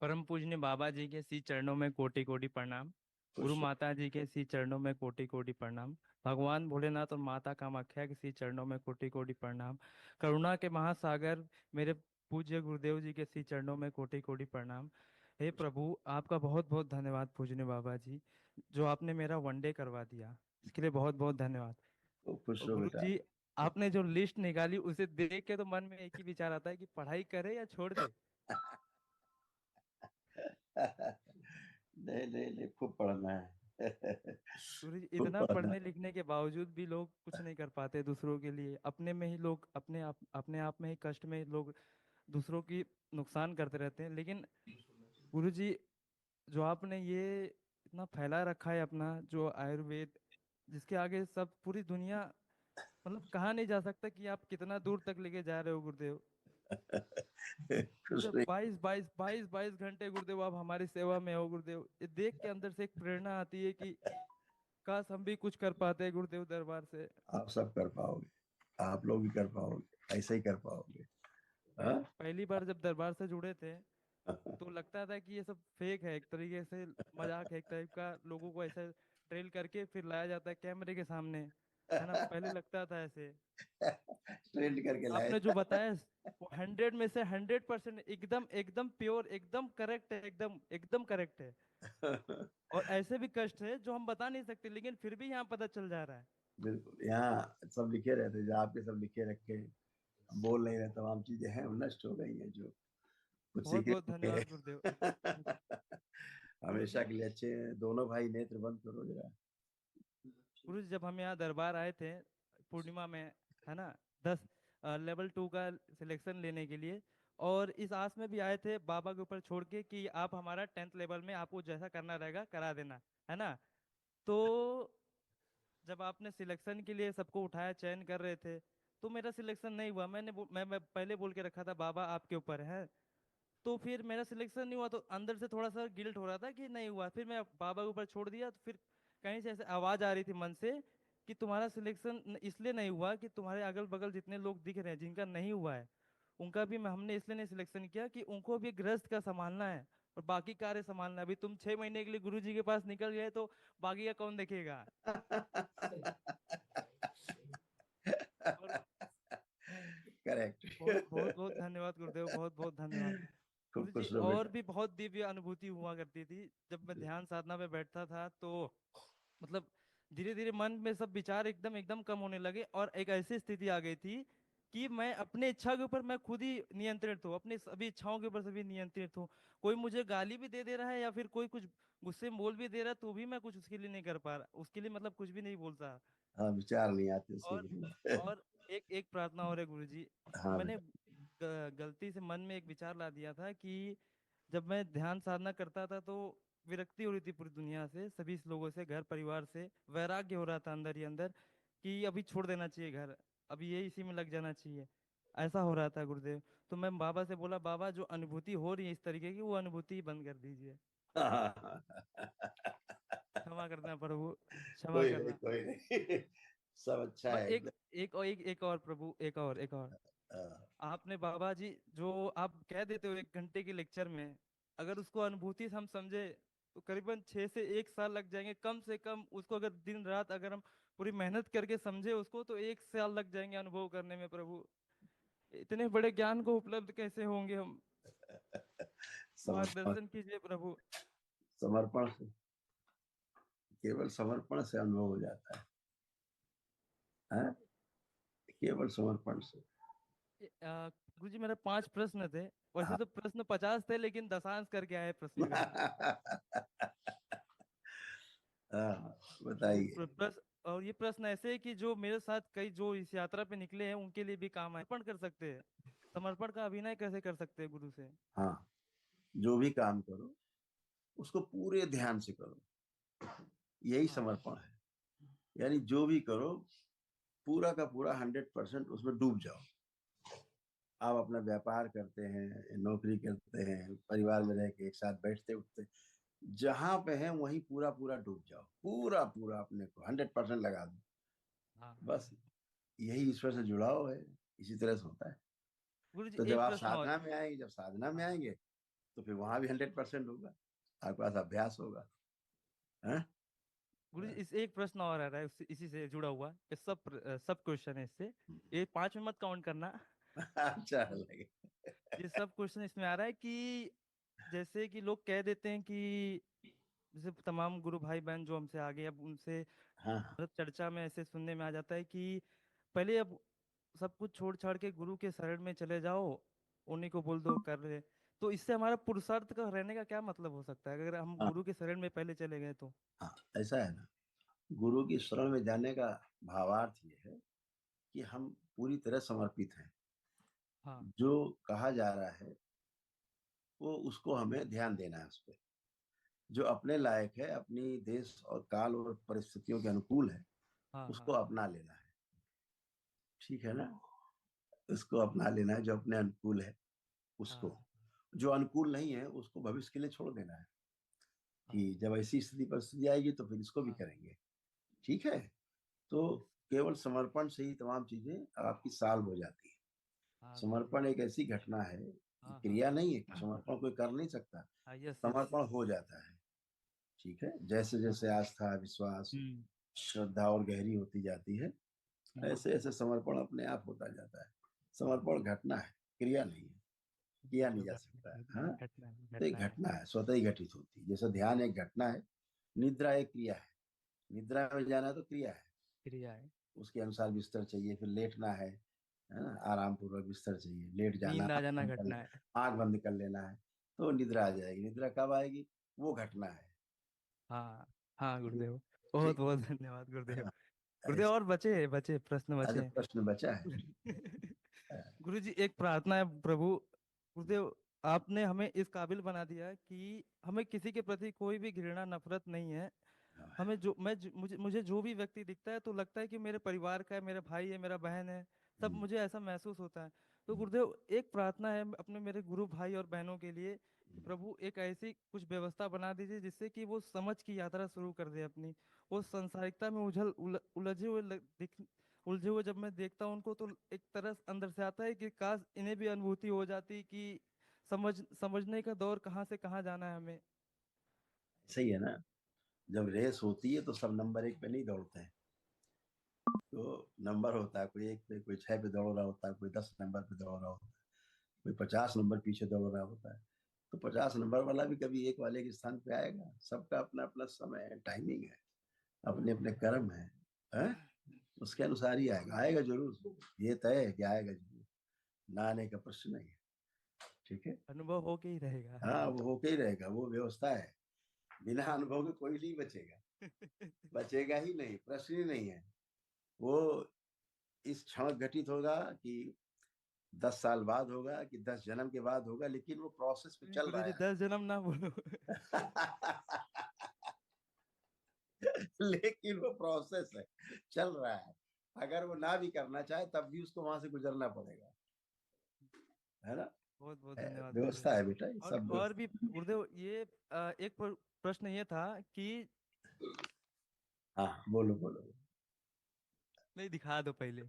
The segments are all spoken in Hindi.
परम पूजनीय बाबा जी के श्री चरणों में कोटि कोटि प्रणाम। गुरु खुश माता जी के श्री चरणों में कोटि कोटि प्रणाम। भगवान भोलेनाथ और माता कामाख्या के श्री चरणों में कोटि कोटि प्रणाम। करुणा के महासागर मेरे पूज्य गुरुदेव जी के श्री चरणों में कोटि कोटि प्रणाम। हे प्रभु, आपका बहुत बहुत धन्यवाद पूजनीय बाबा जी, जो आपने मेरा वनडे करवा दिया, इसके लिए बहुत बहुत धन्यवाद। खुश और रहो गुरु बेटा। जी, आपने जो लिस्ट निकाली उसे देख के तो मन में एक ही विचार आता है कि पढ़ाई करे या छोड़ दे। नहीं नहीं नहीं, खूब पढ़ना है। सूरज, खूब इतना पढ़ना पढ़ने है। लिखने के बावजूद भी लोग कुछ नहीं कर पाते दूसरों के लिए। अपने में ही लोग अपने आप में ही कष्ट में लोग दूसरों की नुकसान करते रहते हैं। लेकिन गुरु जी, जो आपने ये इतना फैला रखा है अपना जो आयुर्वेद, जिसके आगे सब पूरी दुनिया, मतलब कहा नहीं जा सकता कि आप कितना दूर तक लेके जा रहे हो गुरुदेव। खुश मतलब रहिए। 22 22 22 22 घंटे गुरुदेव आप हमारी सेवा में हो गुरुदेव। ये देख के अंदर से एक प्रेरणा आती है कि काश हम भी कुछ कर पाते हैं गुरुदेव दरबार से। आप सब कर पाओगे। आप लोग भी कर पाओगे, ऐसे ही कर पाओगे। हाँ। पहली बार जब दरबार से जुड़े थे तो लगता था कि ये सब फेक है, एक तरीके से मजाक है, एक टाइप का, लोगों को ऐसे ट्रेल करके फिर लाया जाता है कैमरे के सामने, है ना? पहले लगता था ऐसे। ट्रेंड करके लाए। आपने जो बताया वो 100 में से 100% एकदम एकदम प्योर, एकदम करेक्ट है, एकदम एकदम करेक्ट है। और ऐसे भी कष्ट है जो हम बता नहीं सकते, लेकिन फिर भी यहाँ पता चल जा रहा है। बिल्कुल, यहाँ सब लिखे रहते, जो आपके सब लिखे रखे, बोल नहीं रहे, तमाम चीजें हैं वो नष्ट हो गई हैं जो कुछ बहुत सीखे बहुत होंगे। धन्यवाद गुरुदेव। गुरु हमेशा जी, के लिए अच्छे हैं। दोनों भाई नेत्र बंद करो जरा। गुरु जी, जब हम यहाँ दरबार आए थे पूर्णिमा में, है ना, 10 लेवल 2 का सिलेक्शन लेने के लिए, और इस आस में भी आए थे बाबा के ऊपर छोड़ के कि आप हमारा 10th लेवल में आपको जैसा करना रहेगा करा देना, है ना? तो जब आपने सिलेक्शन के लिए सबको उठाया, चयन कर रहे थे, तो मेरा सिलेक्शन नहीं हुआ। मैं पहले बोल के रखा था बाबा आपके ऊपर है। तो फिर मेरा सिलेक्शन नहीं हुआ तो अंदर से थोड़ा सा गिल्ट हो रहा था कि नहीं हुआ। फिर मैं बाबा के ऊपर छोड़ दिया। तो फिर कहीं से ऐसे आवाज आ रही थी मन से कि तुम्हारा सिलेक्शन इसलिए नहीं हुआ कि तुम्हारे अगल बगल जितने लोग दिख रहे हैं जिनका नहीं हुआ है, उनका भी हमने इसलिए नहीं सिलेक्शन किया कि उनको भी गृहस्थ का संभालना है और बाकी कार्य संभालना है। अभी तुम 6 महीने के लिए गुरु जी के पास निकल गए तो बाकी का कौन देखेगा? और करेक्ट। बहुत बहुत बहुत धन्यवाद गुरुदेव, बहुत बहुत धन्यवाद। खूब गुरु जी, खुश रहो और बेटा। भी बहुत दिव्य अनुभूति हुआ करती थी जब मैं ध्यान साधना में बैठता था। तो मतलब धीरे धीरे मन में सब विचार एकदम एकदम कम होने लगे और एक ऐसी स्थिति आ गई थी कि मैं अपने इच्छा के ऊपर मैं खुद ही नियंत्रित हूँ, अपनी सभी इच्छाओं के ऊपर सभी नियंत्रित हूँ। कोई मुझे गाली भी दे रहा है या फिर कोई कुछ गुस्से में बोल भी दे रहा है तो भी मैं कुछ उसके लिए नहीं कर पा रहा, उसके लिए मतलब कुछ भी नहीं बोलता। हाँ, विचार नहीं आते उसके और लिए। और एक एक प्रार्थना और है गुरु जी। हाँ मैंने बेटा। गलती से मन में एक विचार ला दिया था कि जब मैं ध्यान साधना करता था तो विरक्ति हो रही थी पूरी दुनिया से, सभी लोगों से, घर परिवार से वैराग्य हो रहा था अंदर ही अंदर कि अभी छोड़ देना चाहिए घर, अभी ये इसी में लग जाना चाहिए। ऐसा हो रहा था गुरुदेव। तो मैं बाबा से बोला, बाबा जो अनुभूति हो रही है इस तरीके की, वो अनुभूति ही बंद कर दीजिए। क्षमा करना प्रभु, क्षमा कोई नहीं, करना। कोई नहीं। सब अच्छा और है एक एकदम। एक और प्रभु, एक और हाँ, आपने बाबा जी जो आप कह देते हो 1 घंटे के लेक्चर में, अगर उसको अनुभूति से हम समझे तो करीबन 6 से 1 साल लग जाएंगे कम से कम। उसको अगर दिन रात अगर हम पूरी मेहनत करके समझे उसको तो 1 साल लग जाएंगे अनुभव करने में प्रभु। इतने बड़े ज्ञान को उपलब्ध कैसे होंगे हम? समर्पण। मार्गदर्शन कीजिए प्रभु। समर्पण से, केवल समर्पण से अनुभव हो जाता है। केवल समर्पण से। गुरु जी, मेरे 5 प्रश्न थे। वैसे हाँ। तो प्रश्न 50 थे लेकिन दशांश करके आए प्रश्न का। हाँ, तो बताइए। और ये प्रश्न ऐसे है कि जो मेरे साथ कई जो इस यात्रा पे निकले हैं उनके लिए भी काम है। समर्पण कर सकते हैं, समर्पण का अभिनय कैसे कर सकते हैं गुरु से? हाँ, जो भी काम करो उसको पूरे ध्यान से करो, यही हाँ। समर्पण है। यानी जो भी करो, पूरा का पूरा 100% उसमें डूब जाओ। आप अपना व्यापार करते हैं, नौकरी करते हैं, परिवार में रह के एक साथ बैठते उठते, जहां पे है वहीं पूरा पूरा डूब जाओ, पूरा पूरा अपने को 100% लगा दो। हाँ। बस यही ईश्वर से जुड़ाव है। इसी तरह से होता है। गुरु जी, तो जब एक आप प्रश्न और। साधना में आएंगे, जब साधना में हाँ। आएंगे तो फिर वहां भी 100% होगा, आपके पास अभ्यास होगा। हाँ? गुरु जी, इस एक प्रश्न और आ रहा है इसी से जुड़ा हुआ, ये सब क्वेश्चन है इससे, ये 5 में मत काउंट करना। अच्छा लगे। ये सब क्वेश्चन इसमें आ रहा है कि जैसे कि लोग कह देते हैं कि जैसे तमाम गुरु भाई बहन जो हमसे आगे, अब उनसे हाँ मतलब चर्चा में ऐसे सुनने में आ जाता है कि पहले अब सब कुछ छोड़ छाड़ के गुरु के शरण में चले जाओ, उन्हीं को बोल दो कर रहे। तो इससे हमारा पुरुषार्थ का रहने का क्या मतलब हो सकता है अगर हम हाँ गुरु के शरण में पहले चले गए तो? हाँ, ऐसा है ना, गुरु की शरण में जाने का भावार्थ ये है कि हम पूरी तरह समर्पित हैं। हाँ जो कहा जा रहा है वो उसको हमें ध्यान देना है उस पर, जो अपने लायक है, अपनी देश और काल और परिस्थितियों के अनुकूल है, हाँ उसको हाँ अपना लेना है। ठीक है ना, उसको अपना लेना है जो अपने अनुकूल है उसको। हाँ जो अनुकूल नहीं है उसको भविष्य के लिए छोड़ देना है, हाँ कि जब ऐसी स्थिति परिस्थिति आएगी तो फिर इसको भी हाँ करेंगे। ठीक है, तो केवल समर्पण से ही तमाम चीजें आपकी सॉल्व हो जाती है। हाँ गुरुदेव। समर्पण एक ऐसी घटना है, हाँ हाँ क्रिया नहीं है, समर्पण कोई कर नहीं सकता, हाँ, यस यस। समर्पण हो जाता है। ठीक है, जैसे जैसे आस्था विश्वास हम्म श्रद्धा और गहरी होती जाती है, हम्म, ऐसे ऐसे समर्पण अपने आप होता जाता है। समर्पण घटना है, क्रिया नहीं है, किया नहीं जो जा सकता है। हाँ, घटना है तो एक घटना है। घटना है, स्वतः ही घटित होती है। जैसे ध्यान एक घटना है, निद्रा एक क्रिया है। निद्रा में जाना तो क्रिया है, क्रिया है। उसके अनुसार बिस्तर चाहिए, फिर लेटना है ना, आराम पूर्वक बिस्तर चाहिए, लेट जाना, नींद आ जाना घटना है। आंख बंद कर लेना है, तो निद्रा आ जाएगी। निद्रा कब आएगी, वो घटना है। हाँ हाँ ठीक गुरुदेव, बहुत ठीक। बहुत धन्यवाद गुरुदेव। हाँ, गुरुदेव ऐसे। और बचे बचे प्रश्न अच्छा, बचे। प्रश्न बचा है। गुरु जी एक प्रार्थना है प्रभु। गुरुदेव, आपने हमें इस काबिल बना दिया है कि हमें किसी के प्रति कोई भी घृणा नफरत नहीं है। हमें जो मुझे जो भी व्यक्ति दिखता है तो लगता है कि मेरे परिवार का है, मेरे भाई है, मेरा बहन है, सब हम्म, मुझे ऐसा महसूस होता है। तो हम्म, गुरुदेव एक प्रार्थना है अपने मेरे गुरु भाई और बहनों के लिए कि हम्म। प्रभु एक ऐसी कुछ व्यवस्था बना दीजिए जिससे कि वो समझ की यात्रा शुरू कर दे अपनी। वो संसारिकता में उलझे हुए उलझे हुए जब मैं देखता हूँ उनको तो एक तरह से अंदर से आता है कि काश इन्हें भी अनुभूति हो जाती कि समझने का दौर कहाँ से कहाँ जाना है हमें। सही है ना, जब रेस होती है तो सब नंबर एक पे नहीं दौड़ते हैं। तो नंबर होता है, कोई एक पे, कोई 6 पे दौड़ रहा होता है, कोई 10 नंबर पे दौड़ रहा होता है, कोई 50 नंबर पीछे दौड़ रहा होता है। तो 50 नंबर वाला भी कभी एक वाले के स्थान पे आएगा। सबका अपना अपना समय है, टाइमिंग है, अपने अपने कर्म है? उसके अनुसार ही आएगा, आएगा जरूर, ये तय है कि आएगा जरूर, ना आने का प्रश्न नहीं है। ठीक है। अनुभव होके ही रहेगा। हाँ, वो होके ही रहेगा, वो व्यवस्था है। बिना अनुभव के कोई नहीं बचेगा, बचेगा ही नहीं, प्रश्न ही नहीं है। वो इस क्षण घटित होगा कि 10 साल बाद होगा कि 10 जन्म के बाद होगा, लेकिन वो प्रोसेस में चल गुरु रहा जी है। 10 जन्म ना बोलो। लेकिन वो प्रोसेस है, चल रहा है। अगर वो ना भी करना चाहे तब भी उसको वहां से गुजरना पड़ेगा, है ना। बहुत बहुत धन्यवाद गुरुदेव। व्यवस्था है बेटा, ये सब और भी व्यवस्था। गुरुदेव ये एक प्रश्न ये था कि हाँ, बोलो बोलो। नहीं, दिखा दो पहले।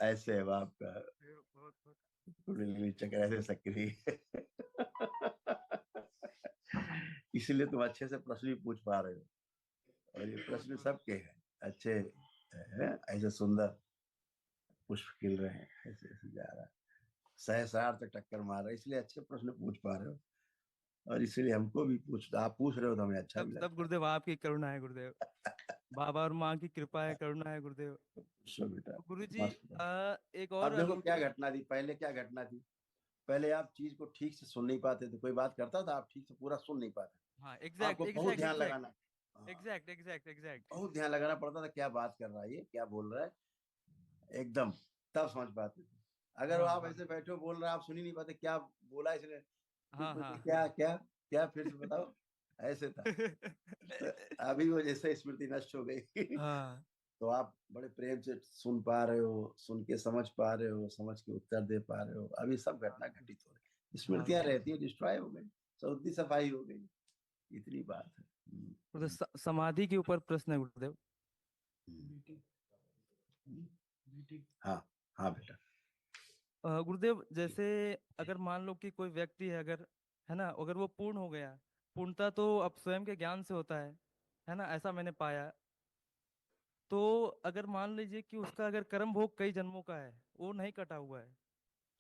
ऐसे है आपका बहुत बहुत कुंडली चक्र ऐसे सक्रिय है। इसलिए तुम अच्छे से प्रश्न भी पूछ पा रहे हो, और ये बहुत प्रश्न बहुत सबके हैं अच्छे हैं। ऐसे सुंदर पुष्प खिल रहे हैं, ऐसे ऐसे जा रहा है, सहस्रार तक टक्कर मार रहा है, इसलिए अच्छे प्रश्न पूछ पा रहे हो। और इसलिए हमको भी आप पूछ रहे हो तो हमें अच्छा सब भी सब लगता गुरुदेव आपकी करुणा है गुरुदेव। बाबा और माँ की कृपा है, करुणा है गुरुदेव। है। पूछो बेटा, तो गुरु जी मस्त। एक और अब देखो क्या अनुभूति। घटना थी, पहले क्या घटना थी, पहले आप चीज को ठीक से सुन नहीं पाते थे, कोई बात करता था आप ठीक से पूरा सुन नहीं पाते, हाँ एग्जैक्ट आपको बहुत एग्जैक्ट ध्यान एग्जैक्ट लगाना। हाँ, एग्जैक्ट एग्जैक्ट एग्जैक्ट। बहुत ध्यान लगाना पड़ता था, क्या बात कर रहा है, ये क्या बोल रहा है, एकदम, तब समझ पाते थे। अगर हाँ आप हाँ ऐसे बैठे हो बोल रहे हैं, आप सुन ही नहीं पाते क्या बोला इसने, फिर हाँ पूछते हाँ। क्या क्या क्या, फिर से बताओ, ऐसे था। तो अभी वो जैसे स्मृति नष्ट हो गई। हाँ तो आप बड़े प्रेम से सुन पा रहे हो, सुन के समझ पा रहे हो, समझ के उत्तर दे पा रहे हो। अभी सब घटना घटित हो रही, हाँ स्मृतियां रहती है, डिस्ट्रॉय हो गई, सऊदी सफाई हो गई, इतनी बात है। गुरुदेव, समाधि के ऊपर प्रश्न है गुरुदेव। हम्म, हम्म, हाँ हाँ बेटा। गुरुदेव, जैसे अगर मान लो कि कोई व्यक्ति है, अगर है ना, अगर वो पूर्ण हो गया, पूर्णता तो अब स्वयं के ज्ञान से होता है ना, ऐसा मैंने पाया। तो अगर मान लीजिए कि उसका अगर कर्म भोग कई जन्मों का है, वो नहीं कटा हुआ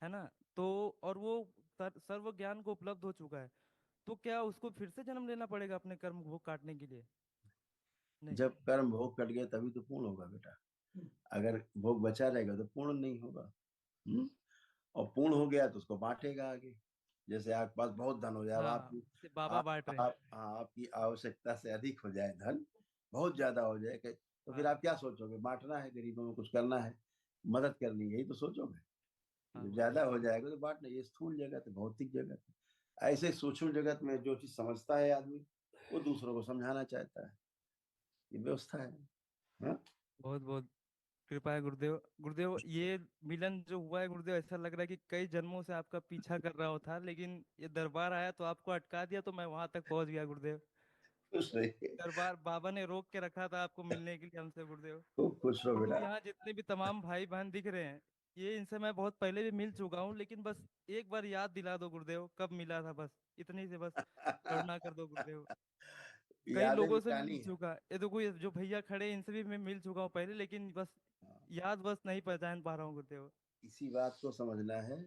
है ना, तो और वो सर्व ज्ञान को उपलब्ध हो चुका है, तो क्या उसको फिर से जन्म लेना पड़ेगा अपने कर्म भोग काटने के लिए? नहीं। जब कर्म भोग कट गया तभी तो पूर्ण होगा बेटा। अगर भोग बचा रहेगा तो पूर्ण नहीं होगा। हम्म? और पूर्ण हो गया तो उसको बांटेगा आगे। जैसे आपके पास बहुत धन हो जाए, अब हाँ, आपकी जैसे बाबा बांट रहे हैं। हाँ, आपकी आवश्यकता से अधिक हो जाए धन, बहुत ज्यादा हो जाए तो फिर हाँ आप क्या सोचोगे? बांटना है, गरीबों में कुछ करना है, मदद करनी है, यही तो सोचोगे। हाँ जब गुरुदेव। ज्यादा हो जाएगा तो बांटना। ये स्थूल जगत है, भौतिक जगत है। ऐसे सूक्ष्म जगत में जो चीज समझता है आदमी, वो दूसरों को समझाना चाहता है। ये व्यवस्था है। हाँ? बहुत बहुत कृपा है गुरुदेव। गुरुदेव, ये मिलन जो हुआ है गुरुदेव, ऐसा लग रहा है कि कई जन्मों से आपका पीछा कर रहा था, लेकिन ये दरबार आया तो आपको अटका दिया, तो मैं वहां तक पहुंच गया गुरुदेव। खुश रहिए। दरबार बाबा ने रोक के रखा था आपको मिलने के लिए हमसे गुरुदेव। खूब खुश रहो गुरुदेव, बेटा। यहाँ जितने भी तमाम भाई बहन दिख रहे हैं, ये इनसे मैं बहुत पहले भी मिल चुका हूँ, लेकिन बस एक बार याद दिला दो गुरुदेव, कब मिला था, बस इतनी से बस करुणा कर दो गुरुदेव। कई यादें लोगों से मिटानी मिल है। चुका, ये देखो ये जो भैया खड़े हैं, इनसे भी मैं मिल चुका हूँ पहले, लेकिन बस याद बस नहीं पहचान पा रहा हूँ गुरुदेव। इसी बात को समझना है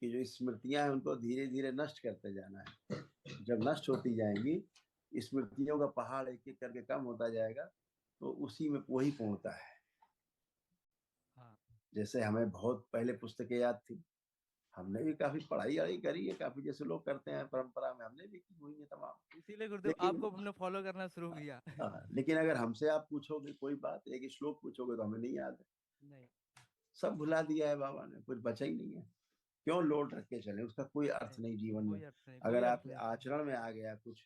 कि जो स्मृतियां हैं उनको धीरे धीरे नष्ट करते जाना है। जब नष्ट होती जाएंगी, स्मृतियों का पहाड़ एक एक करके कम होता जाएगा, तो उसी में वही पूर्णता है। हाँ, जैसे हमें बहुत पहले पुस्तकें याद थी, हमने भी काफी पढ़ाई वढ़ाई करी है, काफी जैसे लोग करते हैं परंपरा में, हमने भी की हुई है तमाम। इसीलिए गुरुदेव लेकिन आपको हमने फॉलो करना शुरू किया। लेकिन अगर हमसे आप पूछोगे कोई बात, एक श्लोक पूछोगे तो हमें नहीं याद है। नहीं। सब भुला दिया है बाबा ने, कुछ बचा ही नहीं है। क्यों लोड रख के चले? उसका कोई अर्थ नहीं, नहीं जीवन में। कोई अर्थ नहीं, कोई अगर अर्थ आपके नहीं। आचरण में आ गया कुछ,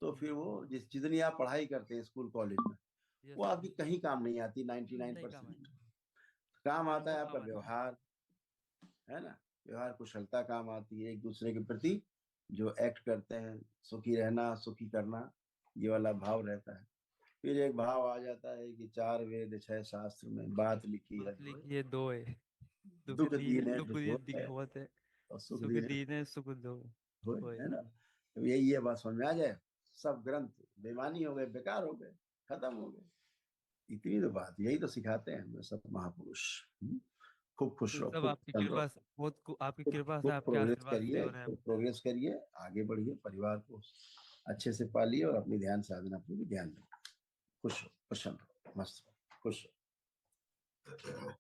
तो फिर हम्म। वो जितनी आप पढ़ाई करते हैं स्कूल कॉलेज में, यस वो सर। आपकी कहीं काम नहीं आती। नहीं काम है। 99% काम आता वो है आपका काम आता है। व्यवहार, है ना? व्यवहार कुशलता काम आती है, एक दूसरे के प्रति जो एक्ट करते हैं, सुखी रहना, सुखी करना, ये वाला भाव रहता है। फिर एक भाव आ जाता है कि चार वेद छह शास्त्र में बात लिखी है बात जो है, लिखिए दो है। दुख दुख दीन दीन है दुख दुख है, दिखावत है। और सुख सुख दीन है दीन है सुख दो। होए, होए। है ना? तो यही ये बात समझ में आ जाए, सब ग्रंथ बेमानी हो गए, बेकार हो गए, खत्म हो गए। इतनी तो बात, यही तो सिखाते हैं हमें सब महापुरुष। खूब खुश ये रहो, सब खूब आपकी प्रसन्न रहो, कृपा से, बहुत आपकी खूब कृपा से, खूब आपके प्रोग्रेस आशीर्वाद से करिए, हो रहा है। खूब प्रोग्रेस करिए, आगे बढ़िए, परिवार को अच्छे से पालिए और अपनी ध्यान साधना पर भी ध्यान दें। खुश रहो, प्रसन्न रहो, मस्त रहो, खुश रहो।